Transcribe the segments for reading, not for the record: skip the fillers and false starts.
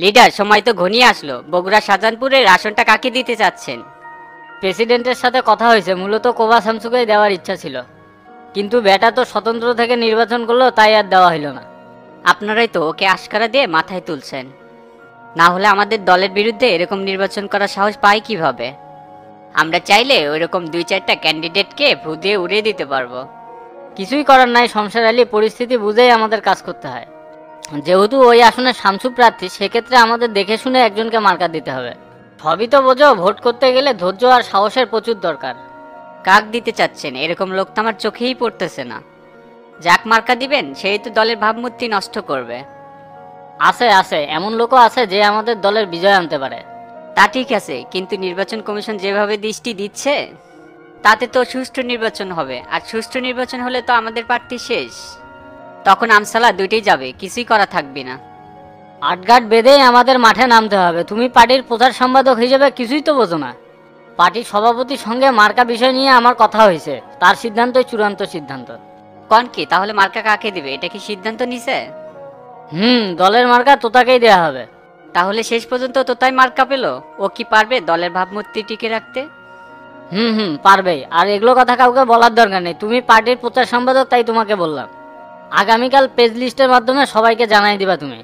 Leader, সময় তো ঘনিয়ে আসলো। বগুড়া শাহজাহানপুরের রাশনটা কাকে দিতে চাচ্ছেন? প্রেসিডেন্টের সাথে কথা হয়েছে, মূলত কোবা শামসুকেই দেওয়ার ইচ্ছা ছিল, কিন্তু বেটা তো স্বতন্ত্র থেকে নির্বাচন করলো, তাই আর দেওয়া হইল না। আপনারাই তো ওকে আশকারা দিয়ে মাথায় তুলছেন। না হলে আমাদের দলের বিরুদ্ধে এরকম নির্বাচন করার সাহস পাই কিভাবে? আমরা চাইলে ওইরকম 2-4টা ক্যান্ডিডেটকে ভূ দিয়ে উড়িয়ে দিতে পারবো। কিছুই করার নাই শমশের আলী, পরিস্থিতি বুঝেই আমাদের কাজ করতে হয়। যেহেতু ওই আসনে শামসু প্রার্থী, সেক্ষেত্রে আমাদের দেখে শুনে একজনকে মার্কা দিতে হবে। সবই তো বোঝো, ভোট করতে গেলে ধৈর্য আর সাহসের প্রচুর দরকার। কাক দিতে চাচ্ছেন? এরকম লোক তো আমার চোখেই পড়তেছে না। যাক মার্কা দিবেন সেই তো দলের ভাবমূর্তি নষ্ট করবে। আছে আছে, এমন লোকও আছে যে আমাদের দলের বিজয় আনতে পারে। তা ঠিক আছে, কিন্তু নির্বাচন কমিশন যেভাবে দৃষ্টি দিচ্ছে তাতে তো সুষ্ঠু নির্বাচন হবে, আর সুষ্ঠু নির্বাচন হলে তো আমাদের প্রার্থী শেষ। তখন আমসালা দুইটাই যাবে, কিছুই করা থাকবে না। আটঘাট বেঁধেই আমাদের মাঠে নামতে হবে। তুমি পার্টির প্রচার সম্পাদক হিসেবে কিছুই তো বোঝো না। পার্টির সভাপতির সঙ্গে মার্কা বিষয় নিয়ে আমার কথা হয়েছে, তার সিদ্ধান্তই চূড়ান্ত সিদ্ধান্ত। কন কি তাহলে মার্কা কাকে দিবে, এটা কি সিদ্ধান্ত নিছে? দলের মার্কা তোতাকেই দেয়া হবে। তাহলে শেষ পর্যন্ত তো তাই মার্কা পেল। ও কি পারবে দলের ভাবমূর্তি টিকে রাখতে? পারবেই, আর এগুলো কথা কাউকে বলার দরকার নেই। তুমি পার্টির প্রচার সম্পাদক, তাই তোমাকে বললাম। আগামীকাল পেজ লিস্টের মাধ্যমে সবাইকে জানাই দিবা তুমি,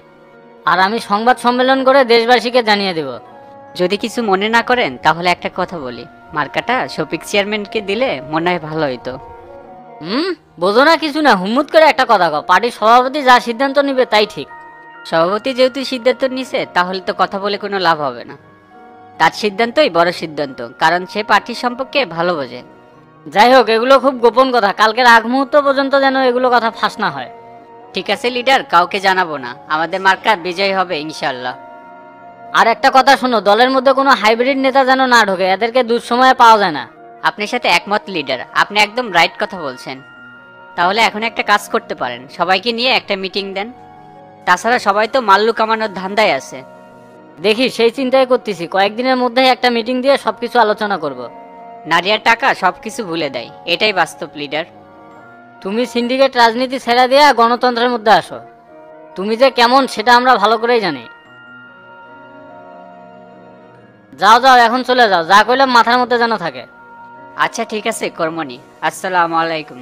আর আমি সংবাদ সম্মেলন করে দেশবাসীকে জানিয়ে দেব। যদি কিছু মনে না করেন তাহলে একটা কথা বলি, মার্কাটা শফিক চেয়ারম্যানকে দিলে মনে হয় ভালো হইতো। বোঝো না কিছু না, হুম্মুত করে একটা কথা কও। পার্টির সভাপতি যা সিদ্ধান্ত নিবে তাই ঠিক। সভাপতি যেহেতু সিদ্ধান্ত নিছে তাহলে তো কথা বলে কোনো লাভ হবে না। তার সিদ্ধান্তই বড় সিদ্ধান্ত, কারণ সে পার্টির সম্পর্কে ভালো বোঝে। যাই হোক, এগুলো খুব গোপন কথা, কালকের আগ মুহূর্ত পর্যন্ত যেন এগুলো কথা ফাঁস না হয়। ঠিক আছে লিডার, কাউকে জানাবো না। আমাদের মার্কা বিজয় হবে ইনশাল্লাহ। আর একটা কথা শোনো, দলের মধ্যে কোনো হাইব্রিড নেতা যেন না ঢোকে, এদেরকে দুঃসময়ে পাওয়া যায় না। আপনার সাথে একমত লিডার, আপনি একদম রাইট কথা বলছেন। তাহলে এখন একটা কাজ করতে পারেন, সবাইকে নিয়ে একটা মিটিং দেন। তাছাড়া সবাই তো মাল্লু কামানোর ধান্দায় আছে। দেখি, সেই চিন্তাই করতেছি, কয়েকদিনের মধ্যেই একটা মিটিং দিয়ে সবকিছু আলোচনা করব। নারিয়ার টাকা সবকিছু ভুলে দেয়, এটাই বাস্তব লিডার। তুমি সিন্ডিকেট রাজনীতি ছেড়ে দিয়ে গণতন্ত্রের মধ্যে আসো। তুমি যে কেমন সেটা আমরা ভালো করেই জানি। যাও যাও, এখন চলে যাও, যা কইলাম মাথার মধ্যে যেন থাকে। আচ্ছা ঠিক আছে কর্মণি, আসসালামু আলাইকুম।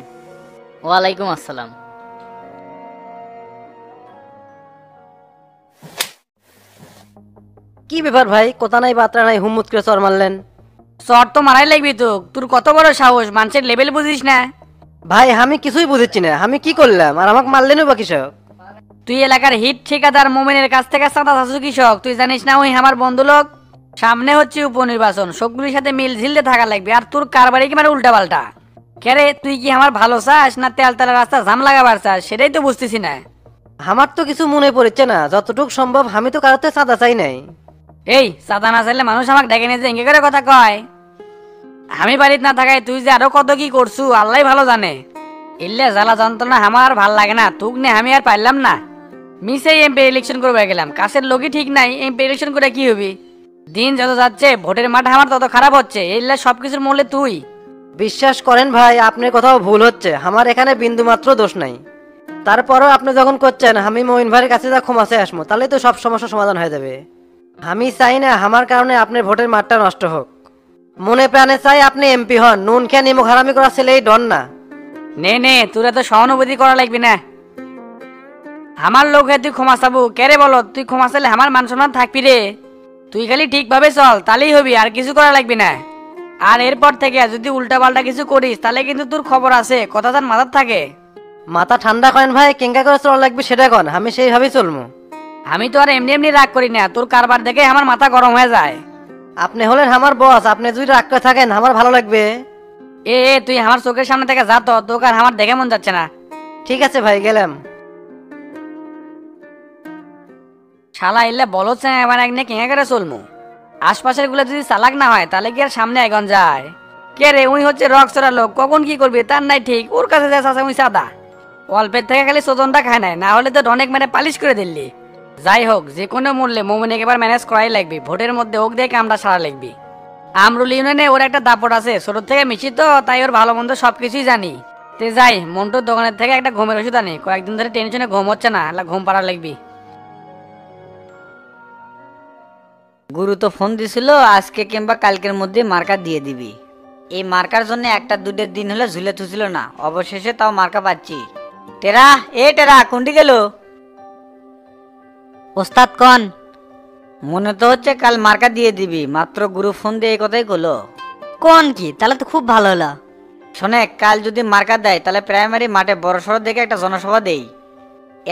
ওয়ালাইকুম আসসালাম। কি ব্যাপার ভাই, কথা নাই বার্তা নাই, হুম্মুত করে চর মারলেন? চর তো মারাই লাগবি তো, তোর কত বড় সাহস, মানুষের লেভেল বুঝিস না? ভাই আমি কিছুই বুঝেছি না, আমি কি করলাম আর আমাকে মারলেনও বা কৃষক? তুই এলাকার হিট ঠিকাদার মোমেনের কাছ থেকে চাঁদা চাচ্ছ কৃষক, তুই জানিস না ওই আমার বন্ধু লোক? সামনে হচ্ছে উপনির্বাচন, সবগুলির সাথে মিল ঝিলতে থাকা লাগবে, আর তোর কারবারি কি মানে উল্টা পাল্টা। কেরে, তুই কি আমার ভালো চাস না তেল তেলা রাস্তা জাম লাগাবার চাস, সেটাই তো বুঝতেছি না। আমার তো কিছু মনে পড়ছে না, যতটুকু সম্ভব আমি তো কারোতে চাঁদা চাই নাই। এই চাঁদা না চাইলে মানুষ আমাকে ডেকে নিয়ে যে এঙ্গে করে কথা কয়। আমি বাড়িতে না থাকায় তুই যে আরো কত কি করছু আল্লাহ ভালো জানে। ইল্লে জ্বালা যন্ত্রণা আমার ভাল লাগে না, তুক নে আমি আর পারলাম না। মিসেই এমপি ইলেকশন করবে গেলাম, কাছের লোকই ঠিক নাই, এমপি ইলেকশন করে কি হবি? দিন যত যাচ্ছে ভোটের মাঠে আমার তত খারাপ হচ্ছে, ইল্লে সবকিছুর মূলে তুই। বিশ্বাস করেন ভাই, আপনার কথাও ভুল হচ্ছে, আমার এখানে বিন্দু মাত্র দোষ নাই। তারপরও আপনি যখন করছেন আমি মঈন ভাইয়ের কাছে যা ক্ষমা চেয়ে আসবো, তাহলে তো সব সমস্যার সমাধান হয়ে যাবে। আমি চাই না আমার কারণে আপনার ভোটের মাঠটা নষ্ট হোক। মনে প্রাণে চাই আপনি এমপি হন, নুন খেয়ে নিমক হারামি করা ছেলে এই ডন না। নে নে, তোরা তো সহানুভূতি করা লাগবি না। আমার লোক হয়ে তুই ক্ষমা চাবু কেরে বলো? তুই ক্ষমা চাইলে আমার মান সম্মান থাকবি রে? তুই খালি ঠিকভাবে চল, তাহলেই হবি, আর কিছু করা লাগবি না। আর এরপর থেকে যদি উল্টা পাল্টা কিছু করিস তাহলে কিন্তু তোর খবর আছে, কথা তার মাথার থাকে। মাথা ঠান্ডা করেন ভাই, কেঙ্কা করে চলা লাগবে সেটা কন, আমি সেইভাবেই চলবো। আমি তো আর এমনি এমনি রাগ করি না, তোর কারবার দেখে আমার মাথা গরম হয়ে যায়। আপনি হলেন আমার বস, আপনি যদি রাগ করে থাকেন আমার ভালো লাগবে। তুই আমার চোখের সামনে থেকে যা তো, তোকে আর আমার দেখে মন যাচ্ছে না। ঠিক আছে ভাই, গেলাম। শালা এলে বলো এবার একনে কেঙে করে চলমু। আশপাশের গুলো যদি চালাক না হয় তাহলে কি আর সামনে এগন যায়? কে রে, উই হচ্ছে রক চড়া লোক, কখন কি করবি তার নাই ঠিক, ওর কাছে যাস আছে উই সাদা। অল্পের থেকে খালি সোজনটা খায় নাই, না হলে তো অনেক মানে পালিশ করে দিল্লি। যাই হোক, যে কোনো মূল্যে মোমিনিকে এবার ম্যানেজ করাই লাগবি, ভোটের মধ্যে ওক দেখে আমরা সারা লাগবি। আমরুল ইউনিয়নে ওর একটা দাপট আছে, ছোট থেকে মিশি তো, তাই ওর ভালো মন্দ সবকিছুই জানি। তে যাই, মন্টুর দোকানের থেকে একটা ঘুমের ওষুধ আনি, কয়েকদিন ধরে টেনশনে ঘুম হচ্ছে না, ঘুম পাড়া লাগবি। গুরু তো ফোন দিছিল আজকে কিংবা কালকের মধ্যে মার্কা দিয়ে দিবি। এই মার্কার জন্য একটা দুটের দিন হলে ঝুলে থুছিল না, অবশেষে তাও মার্কা পাচ্ছি। টেরা টেরা কোনটি গেল? ওস্তাদ কন। মনে তো হচ্ছে কাল মার্কা দিয়ে দিবি, মাত্র গুরু ফোন দিয়ে এই কথাই কলো। কোন কি? তাহলে তো খুব ভালো হলো। শোনে, কাল যদি মার্কা দেয় তাহলে প্রাইমারি মাঠে বড় সড়ো দেখে একটা জনসভা দেই,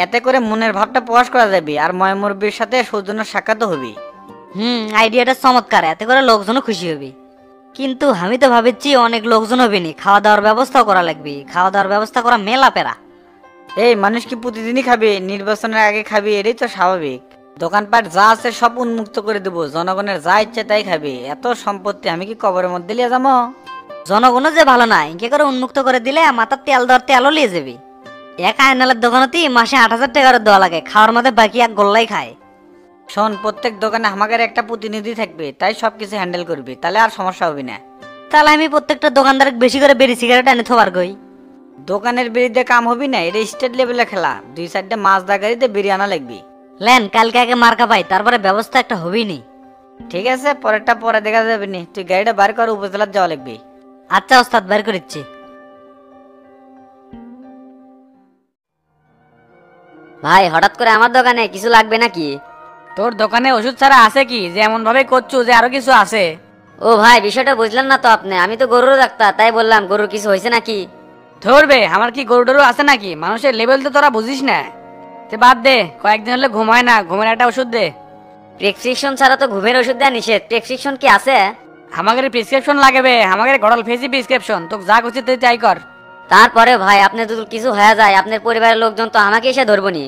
এতে করে মনের ভাবটা প্রকাশ করা যাবে আর ময়মুরব্বির সাথে সৌজন্য সাক্ষাৎ হবি। আইডিয়াটা চমৎকার, এতে করে লোকজনও খুশি হবে। কিন্তু আমি তো ভাবছি অনেক লোকজন হবে নি, খাওয়া দাওয়ার ব্যবস্থাও করা লাগবে। খাওয়া দাওয়ার ব্যবস্থা করা মেলা পেরা। এই মানুষ কি প্রতিদিনই খাবে? নির্বাচনের আগে খাবি, এটাই তো স্বাভাবিক। দোকানপাট যা আছে সব উন্মুক্ত করে দেবো, জনগণের যা ইচ্ছে তাই খাবে। এত সম্পত্তি আমি কি কবরের মধ্যে লিয়ে যাবো? জনগণও যে ভালো না, ইনকে করে উন্মুক্ত করে দিলে মাথার তেল দেওয়ার তেলও লিয়ে যাবে। এক আয়নালের দোকানতেই মাসে 8,000 টাকা করে দেওয়া লাগে, খাওয়ার মধ্যে বাকি এক গোল্লাই খায়। শোন, প্রত্যেক দোকানে আমাদের একটা প্রতিনিধি থাকবে, তাই সবকিছু হ্যান্ডেল করবি, তাহলে আর সমস্যা হবে না। তাহলে আমি প্রত্যেকটা দোকানদার বেশি করে বেরি সিগারেট এনে থবার কই। দোকানের বিরুদ্ধে কাম হবি না, এটা স্টেট লেভেলে খেলা। 2-4টে মাছ দা গাড়িতে বেরিয়ে আনা লাগবি। লেন কালকে আগে মার্কা পাই, তারপরে ব্যবস্থা একটা হবেই নি। ঠিক আছে, পরেরটা পরে দেখা যাবে নি। তুই গাড়িটা বার কর, উপজেলার যাওয়া লাগবি। আচ্ছা ওস্তাদ, বের করিচ্ছি। ভাই হঠাৎ করে আমার দোকানে কিছু লাগবে নাকি? তোর দোকানে ওষুধ ছাড়া আছে কি যে এমন ভাবে করছো যে আরো কিছু আছে? ও ভাই, বিষয়টা বুঝলেন না তো আপনি। আমি তো গরুর ডাক্তার, তাই বললাম গরুর কিছু হয়েছে নাকি। ধরবে আমার কি গরু টরু আছে নাকি? মানুষের লেভেল তো তোরা বুঝিস না। তে বাদ দে, কয়েকদিন হলে ঘুমায় না, ঘুমের একটা ওষুধ দে। প্রেসক্রিপশন ছাড়া তো ঘুমের ওষুধ দেওয়া নিষেধ। প্রেসক্রিপশন কি আছে? আমাদের প্রেসক্রিপশন লাগবে, আমাদের গড়াল ফেসি প্রেসক্রিপশন। তোকে যা করছিস তুই তাই কর। তারপরে ভাই, আপনি যদি কিছু হয়ে যায়, আপনার পরিবারের লোকজন তো আমাকে এসে ধরবো নি।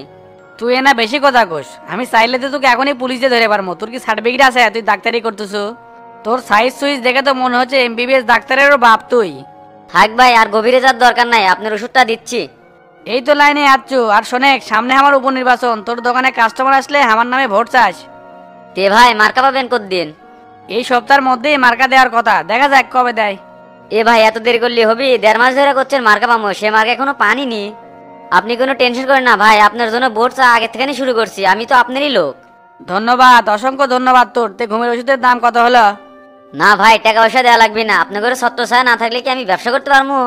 তুই এনা বেশি কথা কোস। আমি চাইলে তো তোকে এখনই পুলিশে ধরে পারবো। তোর কি সার্টিফিকেট আছে তুই ডাক্তারি করতেছ? তোর সাইজ সুইজ দেখে তো মনে হচ্ছে এমবিবিএস ডাক্তারেরও বাপ তুই। থাক ভাই, আর গভীরে যাওয়ার দরকার নাই, আপনার ওষুধটা দিচ্ছি। এই তো লাইনে আছো। আর শোনেক, সামনে আমার উপনির্বাচন, তোর দোকানে কাস্টমার আসলে আমার নামে ভোট চাস। তে ভাই মার্কা পাবেন কতদিন? এই সপ্তাহের মধ্যেই মার্কা দেওয়ার কথা, দেখা যাক কবে দেয়। এ ভাই এত দেরি করলে হবে? 1.5 মাস ধরে করছেন মার্কা পাবো, সে মার্কা এখনো পানিনি। আপনি কোনো টেনশন করেন না ভাই, আপনার জন্য ভোট চা আগে থেকে শুরু করছি, আমি তো আপনারই লোক। ধন্যবাদ, অসংখ্য ধন্যবাদ তোর। তে ঘুমের ওষুধের দাম কত হলো? না ভাই, টাকা পয়সা দেওয়া লাগবে না। আপনার ঘরে সত্য ছায়া না থাকলে কি আমি ব্যবসা করতে পারবো?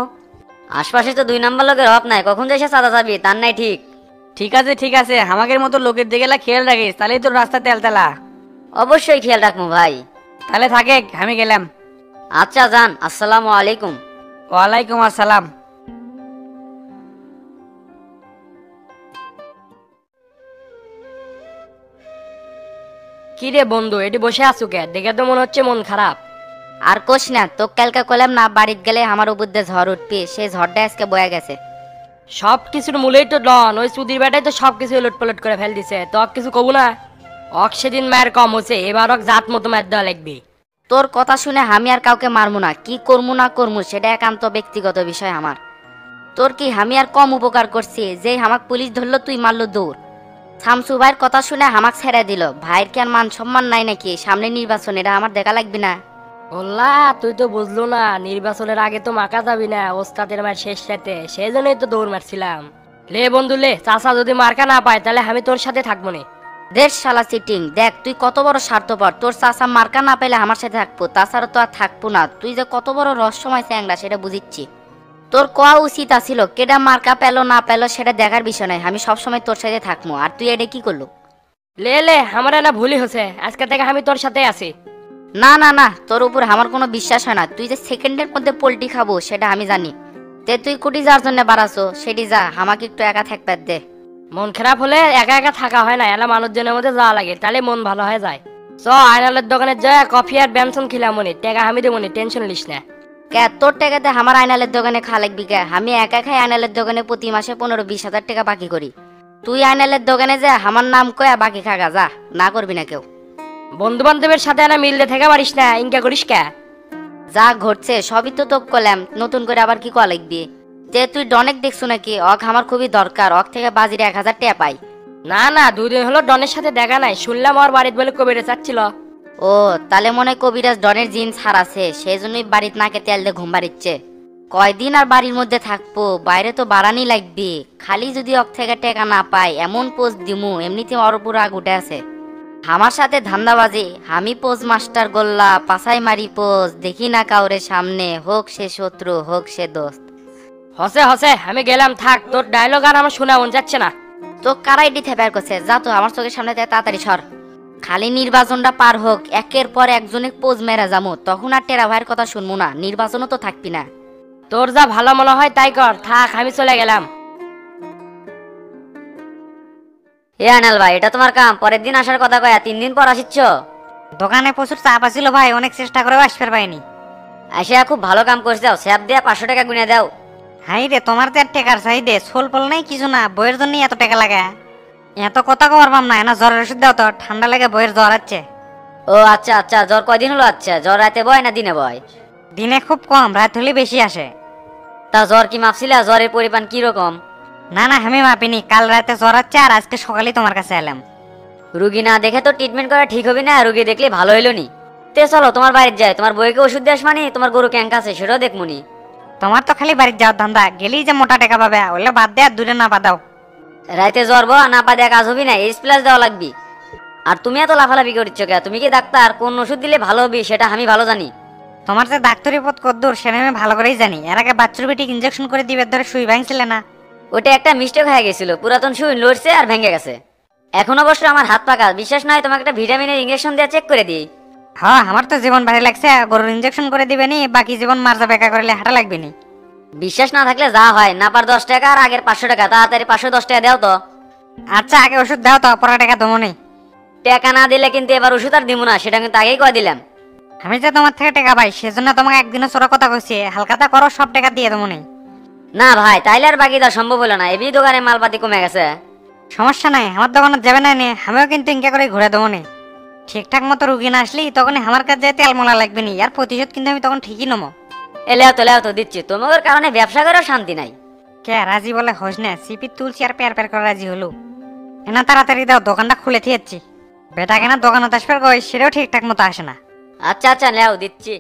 আশপাশে তো 2 নম্বর লোকের অভাব নাই, কখন যে এসে চাঁদা চাবি তার নাই ঠিক। ঠিক আছে, আমাদের মতো লোকের দিকে খেয়াল রাখিস, তাহলেই তোর রাস্তা তেলতেলা। অবশ্যই খেয়াল রাখবো ভাই। তাহলে থাকে, আমি গেলাম। আচ্ছা যান, আসসালামু আলাইকুম। ওয়ালাইকুম আসসালাম। কি রে বন্ধু, এটি বসে আছো কে? দেখে তো মনে হচ্ছে মন খারাপ। আর কোশ না, তো কালকে কলাম না বাড়িতে গেলে আমার উপর দিয়ে ঝড় উঠবে, সেই ঝড়টা আজকে বয়ে গেছে। সব কিছুর মূলেই তো ডন, ওই সুদির বেটাই তো সব কিছু উলটপালট করে ফেল দিছে। তো কিছু কবু না? অক সেদিন মায়ের কম হচ্ছে, এবার অক জাত মতো মার দেওয়া লাগবে। তোর কথা শুনে আমি আর কাউকে মারমু না, কি করমু না করমু সেটা একান্ত ব্যক্তিগত বিষয় আমার। তোর কি আমি আর কম উপকার করছি? যেই হামাক পুলিশ ধরলো তুই মারলো দৌড়। শামসু ভাইয়ের কথা শুনে হামাক ছেড়ে দিল। ভাইয়ের কি আর মান সম্মান নাই নাকি? সামনে নির্বাচন, এটা আমার দেখা লাগবে না? ওল্লা তুই তো বুঝলো না, নির্বাচনের আগে তো মাকা যাবি না ওস্তাদের মার শেষ রাতে, সেই জন্যই তো দৌড় মারছিলাম। লে বন্ধু লে, চাচা যদি মার্কা না পায় তাহলে আমি তোর সাথে থাকবো না। দেশ শালা চিটিং, দেখ তুই কত বড় স্বার্থপর। তোর চাচা মার্কা না পেলে আমার সাথে থাকবো, তাছাড়া তো আর থাকবো না। তুই যে কত বড় রহস্যময় চ্যাংড়া সেটা বুঝিচ্ছি। তোর কোয়া উচিত আছিল, কেডা মার্কা পেলো না পেলো সেটা দেখার বিষয় নাই, আমি সবসময় তোর সাথে থাকবো। আর তুই এটা কি করলো? লে আমার না ভুলই হচ্ছে, আজকে থেকে আমি তোর সাথে আছি। না না না, তোর উপর আমার কোনো বিশ্বাস হয় না। তুই যে সেকেন্ডের মধ্যে পোল্ট্রি খাবো সেটা আমি জানি। তে তুই কুটি যার জন্য বাড়াছো সেটি যা, আমাকে একটু একা থাকবে দে। মন খারাপ হলে একা একা থাকা হয় না, এলা মানুষজনের মধ্যে যাওয়া লাগে, তাহলে মন ভালো হয়ে যায়। চ আয়নালের দোকানে যায় কফি আর ব্যঞ্জন খিলাম মনি, টাকা আমি দেবো নি, টেনশন লিস না। কে তোর টাকাতে আমার আয়নালের দোকানে খা লাগবি কে? আমি একা খাই আয়নালের দোকানে প্রতি মাসে 15-20 হাজার টাকা বাকি করি। তুই আয়নালের দোকানে যা, আমার নাম কয়া বাকি খাগা যা, না করবি না কেউ। বন্ধু বান্ধবের সাথে না মিললে থেকে পারিস না, ইনকা করিস কে? যা ঘটছে সবই তো তোক করলাম, নতুন করে আবার কি কয়া লাগবি? তে তুই ডনেক দেখছো নাকি? অক আমার খুবই দরকার, অক থেকে বাজিরে 1000 টাকা পাই। না 2 দিন হলো ডনের সাথে দেখা নাই, শুনলাম ওর বাড়িতে বলে কবিরে চাচ্ছিল। ও তাহলে মনে হয় কবিরাজ ডনের জিন ছাড় আছে, সেই জন্যই বাড়িতে নাকে তেল দিয়ে ঘুম বাড়িচ্ছে। কয়দিন আর বাড়ির মধ্যে থাকবো? বাইরে তো বাড়ানি লাগবে। খালি যদি অক থেকে টাকা না পাই এমন পোস্ট দিমু, এমনিতে ওর উপর রাগ উঠে আছে। আমার সাথে ধান্দাবাজি, আমি পোজ মাস্টার গোল্লা, পাছাই মারি পোজ, দেখি না কাউরে সামনে, হোক সে শত্রু হোক সে দোস্ত। হসে হসে, আমি গেলাম, থাক, তোর ডায়লগ আর আমার শোনা মন যাচ্ছে না। তো কারাই ডিথে বের করছে, যা তো আমার চোখের সামনে থেকে তাড়াতাড়ি সর। খালি নির্বাচনটা পার হোক, একের পর একজনে পোজ মেরা যামু, তখন আর টেরা ভাইয়ের কথা শুনবো না, নির্বাচনও তো থাকবি না। তোর যা ভালো মনে হয় তাই কর, থাক, আমি চলে গেলাম। এ আনাল ভাই, এটা তোমার কাম? পরের দিন আসার কথা কয়া 3 দিন পর আসিচ্ছ। দোকানে প্রচুর চাপ আছিল ভাই, অনেক চেষ্টা করেও আসতে পারিনি। আসিয়া খুব ভালো কাম করছে, দাও স্যাপ দিয়া 500 টাকা গুনে দাও। হাই রে, তোমার তো আর টেকার চাই দে, সোল পল নাই কিছু না, বইয়ের জন্য এত টাকা লাগে। এত কথা কবারবাম না, জ্বরের ওষুধ দাও তো, ঠান্ডা লাগে, বইয়ের জ্বর আছে। ও আচ্ছা আচ্ছা, জ্বর কয়দিন হলো? আচ্ছা, জ্বর রাতে বয় না দিনে বয়? দিনে খুব কম, রাত হলে বেশি আসে। তা জ্বর কি মাপছিলা? জ্বরের পরিমাণ কি রকম? না না, আমি মাপিনি, কাল রাতে জ্বর আছে আর আজকে সকালে তোমার কাছে এলাম। রুগী না দেখে তো ট্রিটমেন্ট করা ঠিক হবে না, রুগী দেখলে ভালো হইলো নি। তে চলো তোমার বাড়িতে যাই, তোমার বইকে ওষুধ দিয়ে আসমানি, তোমার গরু ক্যাঙ্ক আছে সেটাও দেখমুনি। তোমার তো খালি বাড়ির যাওয়ার ধান্দা, গেলেই যে মোটা টাকা পাবে, ওগুলো বাদ দে আর দূরে না বাদাও। রাইতে জ্বর বয়া না পা দেয়া কাজ হবি না, এইচ প্লাস দেওয়া লাগবি। আর তুমি এত লাফালাফি করছো কে? তুমি কি ডাক্তার? কোন ওষুধ দিলে ভালো হবি সেটা আমি ভালো জানি। তোমার যে ডাক্তারি পথ কদ্দূর সেটা আমি ভালো করেই জানি। এর আগে বাচ্চার বেটিক ইঞ্জেকশন করে দিবে ধরে সুই ভাঙছিলে না? ওটা একটা মিস্টেক হয়ে গেছিল, পুরাতন সুই লড়ছে আর ভেঙে গেছে। এখন অবশ্য আমার হাত পাকা, বিশ্বাস নয় তোমাকে একটা ভিটামিনের ইঞ্জেকশন দিয়ে চেক করে দিই। হ্যাঁ, আমার তো জীবন ভারী লাগছে, গরুর ইঞ্জেকশন করে দিবে নি, বাকি জীবন মার্জা বেকা করলে হাঁটা লাগবে নি। বিশ্বাস না থাকলে যা হয়, না পার 10 টাকা আর আগের 500 টাকা, তাড়াতাড়ি 510 টাকা দাও তো। আচ্ছা, আগে ওষুধ দাও তো, পরে টাকা দেবো নি। টাকা না দিলে কিন্তু এবার ওষুধ আর দিব না, সেটা কিন্তু আগেই কয়ে দিলাম। আমি যে তোমার থেকে টাকা পাই সেজন্য তোমাকে একদিনে চোরা কথা কইছি, হালকাতা করো, সব টাকা দিয়ে দেবো নি। না ভাই, তাইলে আর বাকি দেওয়া সম্ভব হলো না, এমনি দোকানে মালপাতি কমে গেছে। সমস্যা নাই, আমার দোকানে যাবে না নি, আমিও কিন্তু ইনকা করে ঘুরে দেবো নি। ঠিকঠাক মতো রুগী না আসলি তখন আমার কাছে তেল মোলা লাগবে নি, আর প্রতিশোধ কিন্তু আমি তখন ঠিকই নেবো। লেও তো দিচ্ছি, তোমাদের কারণে ব্যবসা করেও শান্তি নাই। কে রাজি বলে হোস না, সিপি তুলছি আর পেয়ার পেয়ার করে রাজি হলো। এনা তাড়াতাড়ি দাও, দোকানটা খুলে থিয়েছি। বেটা কেনা দোকানে আসবে কই, সেটাও ঠিকঠাক মতো আসে না। আচ্ছা আচ্ছা, লেও দিচ্ছি।